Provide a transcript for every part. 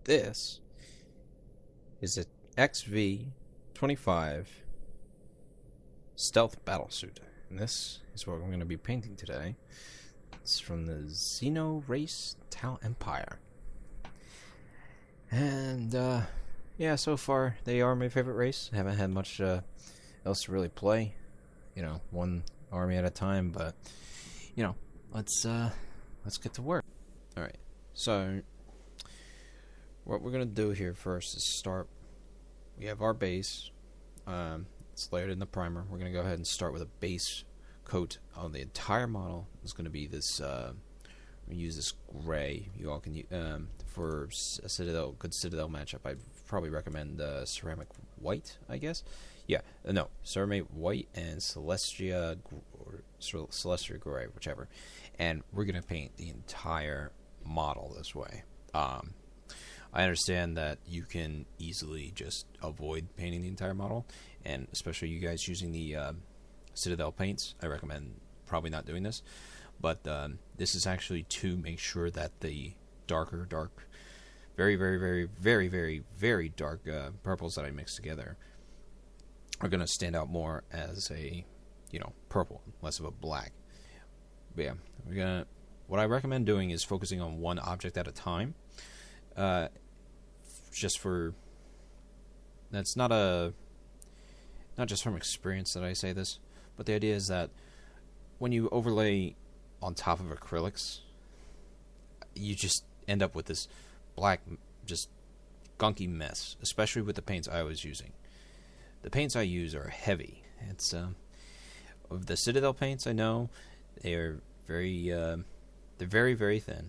This is a XV25 stealth battlesuit, and this is what we're going to be painting today. It's from the Xeno Race Tau Empire. And, yeah, so far they are my favorite race. I haven't had much else to really play. You know, one army at a time, but, you know, let's get to work. Alright, so what we're going to do here first is start. We have our base. It's layered in the primer. We're going to go ahead and start with a base coat on the entire model. It's going to be this. I'm going to use this gray. You all can for a Citadel, good Citadel matchup. I'd probably recommend ceramic white. I guess. Yeah, no, ceramic white and Celestia gray, whichever. And we're going to paint the entire model this way. I understand that you can easily just avoid painting the entire model, and especially you guys using the Citadel paints, I recommend probably not doing this. But this is actually to make sure that the dark, very, very, very, very, very, very dark purples that I mix together are going to stand out more as a, purple, less of a black. But yeah, what I recommend doing is focusing on one object at a time. Just for that's not just from experience that I say this, but the idea is that when you overlay on top of acrylics, you just end up with this black, just gunky mess, especially with the paints I was using. The paints I use are heavy. It's of the Citadel paints I know, they're very very thin,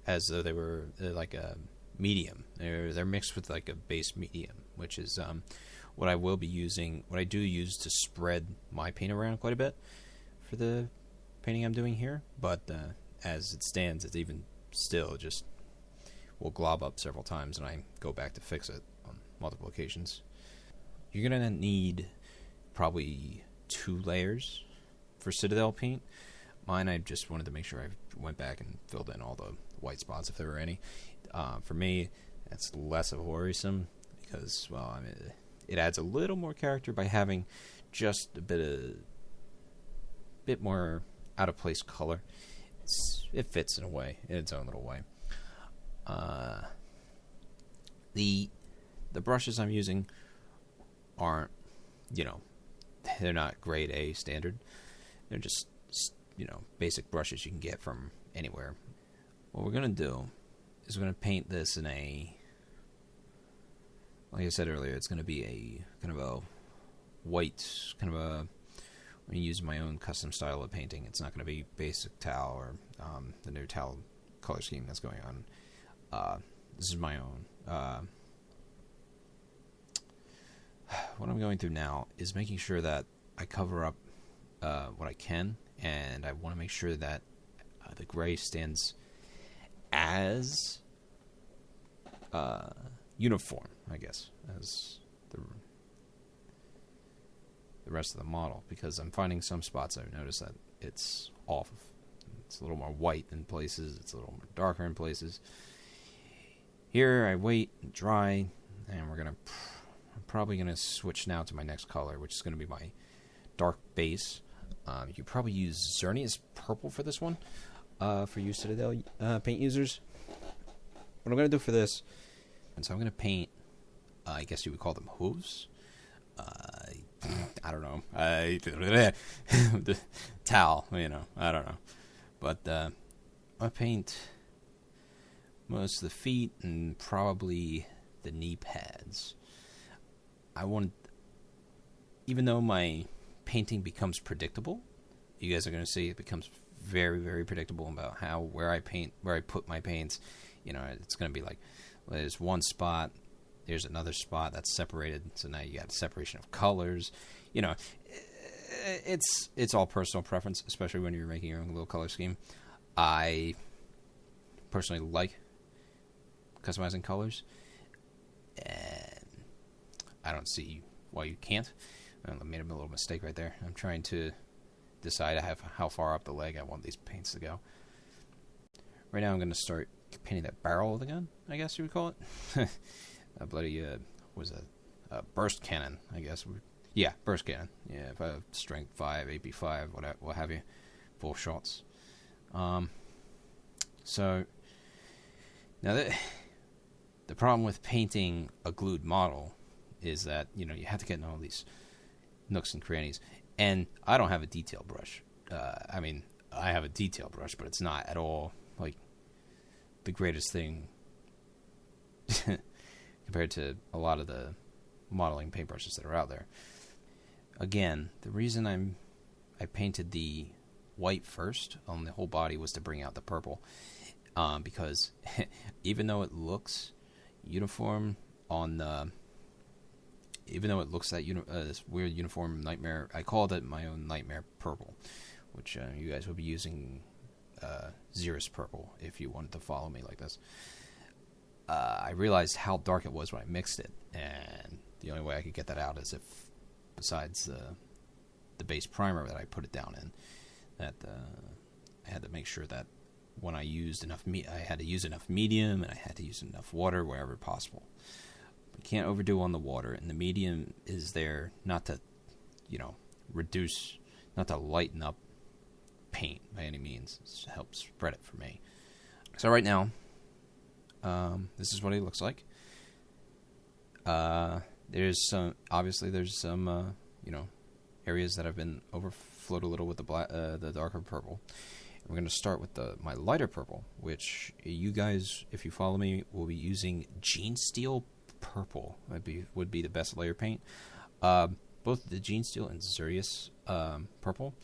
as though they're like a medium. They're mixed with like a base medium, which is what I will be using. What I do use to spread my paint around quite a bit for the painting I'm doing here. But as it stands, it's even still just will glob up several times, and I go back to fix it on multiple occasions. You're gonna need probably 2 layers for Citadel paint. Mine, I just wanted to make sure I went back and filled in all the white spots if there were any. For me, that's less of worrisome because, well, I mean, it adds a little more character by having just a bit more out of place color. It fits in a way, in its own little way. The brushes I'm using aren't, they're not grade A standard. They're just basic brushes you can get from anywhere. What we're going to do is we're going to paint this in a, like I said earlier, it's going to be a kind of a white, I'm going to use my own custom style of painting. It's not going to be basic Tau or the new Tau color scheme that's going on. This is my own. What I'm going through now is making sure that I cover up what I can, and I want to make sure that the gray stands as uniform, I guess, as the rest of the model, because I'm finding some spots I've noticed that it's off. It's a little more white in places, it's a little more darker in places. Here I wait and dry, and I'm probably gonna switch now to my next color, which is gonna be my dark base. You could probably use Xerneas purple for this one, for you Citadel paint users. What I'm going to do for this, and so I'm going to paint, I guess you would call them hooves. I don't know. The towel, I don't know. But I paint most of the feet and probably the knee pads. Even though my painting becomes predictable, you guys are going to see it becomes very, very predictable about where I put my paints. It's going to be like, well, there's one spot, there's another spot that's separated, so now you got separation of colors. It's all personal preference, especially when you're making your own little color scheme. I personally like customizing colors, and I don't see why you can't. I made a little mistake right there. I'm trying to decide how far up the leg I want these paints to go. Right now I'm going to start painting that barrel of the gun, I guess you would call it. A bloody, was a burst cannon, I guess. Yeah, burst cannon. Yeah, if I have strength 5, AP5, what have you. Full shots. So, now the problem with painting a glued model is that, you have to get in all these nooks and crannies. And I don't have a detail brush. I mean, I have a detail brush, but it's not at all, like, the greatest thing compared to a lot of the modeling paintbrushes that are out there. Again, the reason I painted the white first on the whole body was to bring out the purple, because even though it looks uniform on the, even though it looks that this weird uniform nightmare, I called it my own nightmare purple, which you guys will be using Xeris purple if you wanted to follow me like this. I realized how dark it was when I mixed it, and the only way I could get that out is if, besides the base primer that I put it down in, that I had to make sure that when I used enough I had to use enough medium, and I had to use enough water wherever possible. You can't overdo on the water, and the medium is there not to, reduce, not to lighten up paint by any means. It helps spread it for me. So right now, this is what it looks like. There's some areas that have been overflowed a little with the darker purple. We're going to start with my lighter purple, which you guys, if you follow me, will be using Gene Steel purple. Would be the best layer paint. Both the Gene Steel and Xeris purple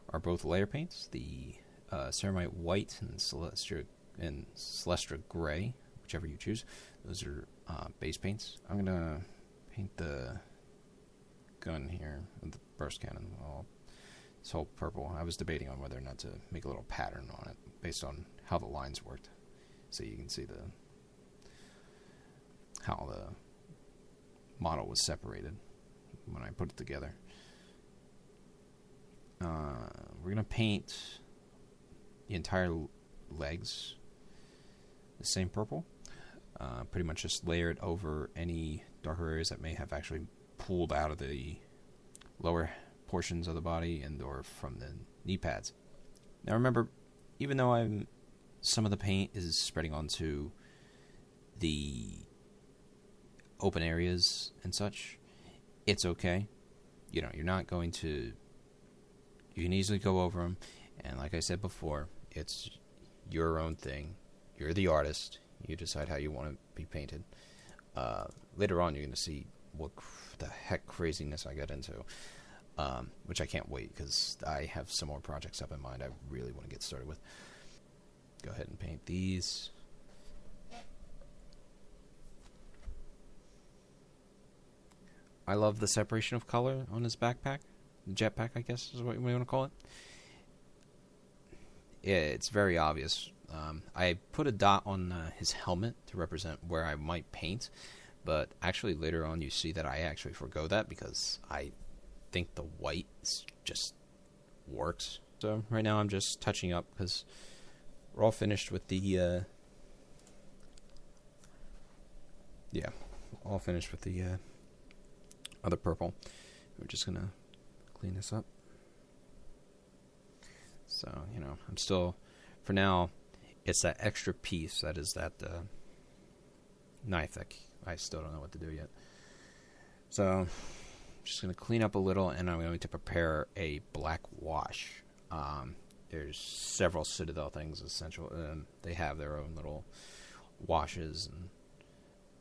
are both layer paints. The Ceramite white and Celestra gray, whichever you choose, those are base paints. I'm going to paint the gun here with the burst cannon. This whole purple. I was debating on whether or not to make a little pattern on it based on how the lines worked, so you can see how the model was separated when I put it together. We're gonna paint the entire legs the same purple. Pretty much just layer it over any darker areas that may have actually pulled out of the lower portions of the body and or from the knee pads. Now remember, even though some of the paint is spreading onto the open areas and such, it's okay. You're not going to, you can easily go over them, and like I said before, it's your own thing. You're the artist. You decide how you want to be painted. Later on, you're going to see what the heck craziness I got into, which I can't wait, because I have some more projects up in mind I really want to get started with. Go ahead and paint these. I love the separation of color on his backpack. Jetpack, I guess, is what we want to call it. Yeah, it's very obvious. I put a dot on his helmet to represent where I might paint, but actually later on you see that I actually forgo that because I think the white just works. So right now I'm just touching up because we're all finished with the all finished with the other purple. We're just gonna clean this up. So I'm still, for now, it's that extra piece that is that knife that I still don't know what to do yet. So I'm just going to clean up a little, and I'm going to prepare a black wash. There's several Citadel things essential. They have their own little washes and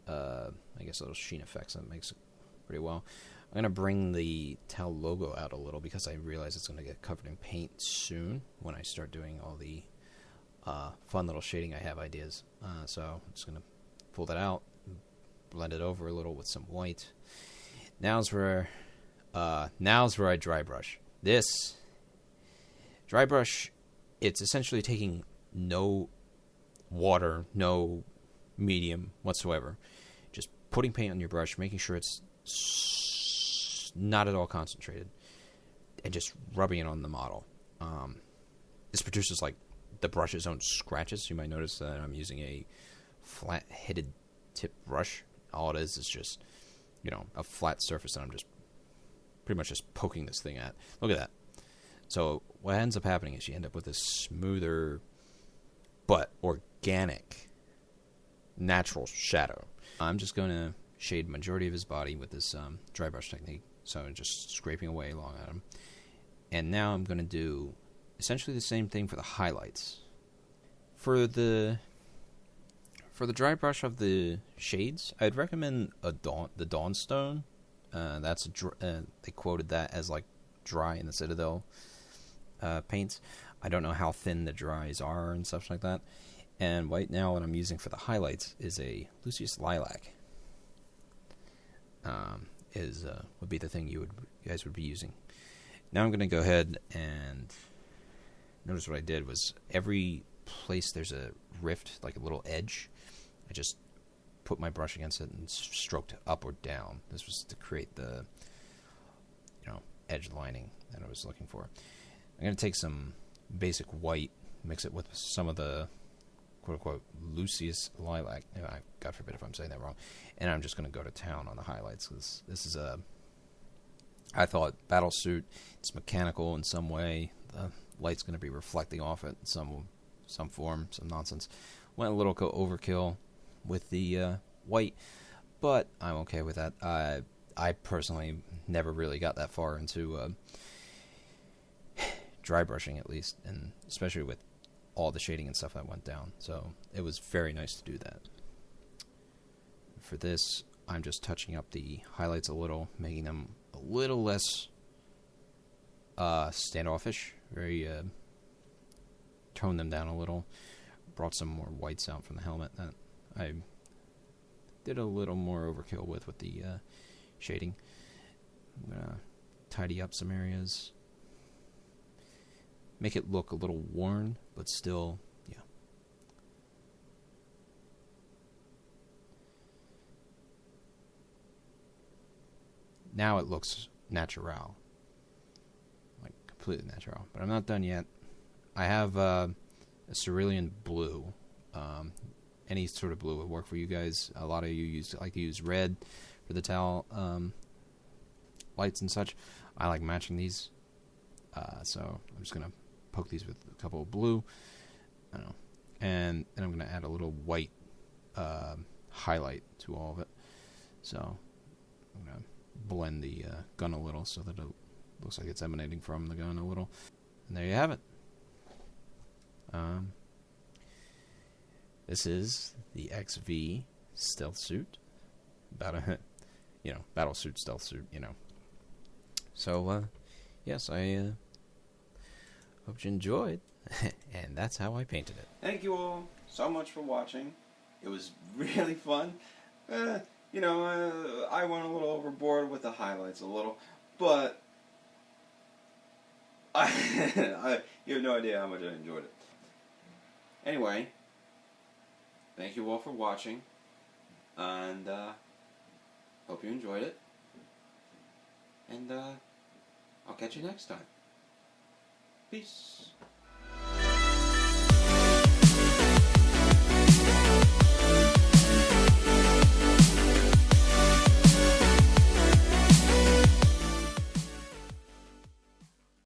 I guess little sheen effects that makes it pretty well. I'm going to bring the Tau logo out a little because I realize it's going to get covered in paint soon when I start doing all the fun little shading I have ideas. So I'm just going to pull that out, blend it over a little with some white. Now's where I dry brush. This dry brush, it's essentially taking no water, no medium whatsoever. Just putting paint on your brush, making sure it's not at all concentrated, and just rubbing it on the model. This produces like the brush's own scratches. You might notice that I'm using a flat-headed tip brush. All it is just, a flat surface that I'm just pretty much just poking this thing at. Look at that. So what ends up happening is you end up with this smoother but organic natural shadow. I'm just going to shade majority of his body with this dry brush technique. So I'm just scraping away along at him. And now I'm going to do essentially the same thing for the highlights. For the dry brush of the shades, I'd recommend the Dawnstone. They quoted that as like dry in the Citadel paints. I don't know how thin the dries are and stuff like that. And right now what I'm using for the highlights is a Lucius Lilac. Would be the thing you guys would be using. Now I'm going to go ahead and notice what I did was every place there's a rift, like a little edge, I just put my brush against it and stroked up or down. This was to create the edge lining that I was looking for. I'm going to take some basic white, mix it with some of the quote-unquote Lucius Lilac. God forbid if I'm saying that wrong. And I'm just going to go to town on the highlights. This is I thought battle suit. It's mechanical in some way. The light's going to be reflecting off it in some form, some nonsense. Went a little overkill with the white, but I'm okay with that. I personally never really got that far into dry brushing, at least, and especially with all the shading and stuff that went down. So it was very nice to do that. For this, I'm just touching up the highlights a little, making them a little less standoffish. Toned them down a little. Brought some more whites out from the helmet that I did a little more overkill with the shading. I'm going to tidy up some areas. Make it look a little worn, but still, yeah. Now it looks natural. Like, completely natural. But I'm not done yet. I have a cerulean blue. Any sort of blue would work for you guys. A lot of you like to use red for the towel lights and such. I like matching these. So I'm just going to poke these with a couple of blue. I don't know. And I'm going to add a little white highlight to all of it. So I'm going to blend the gun a little so that it looks like it's emanating from the gun a little. And there you have it. This is the XV stealth suit. Battle suit, stealth suit, So, yes, I hope you enjoyed. And that's how I painted it. Thank you all so much for watching. It was really fun. I went a little overboard with the highlights a little, but you have no idea how much I enjoyed it. Anyway, thank you all for watching, and hope you enjoyed it, and I'll catch you next time. Peace.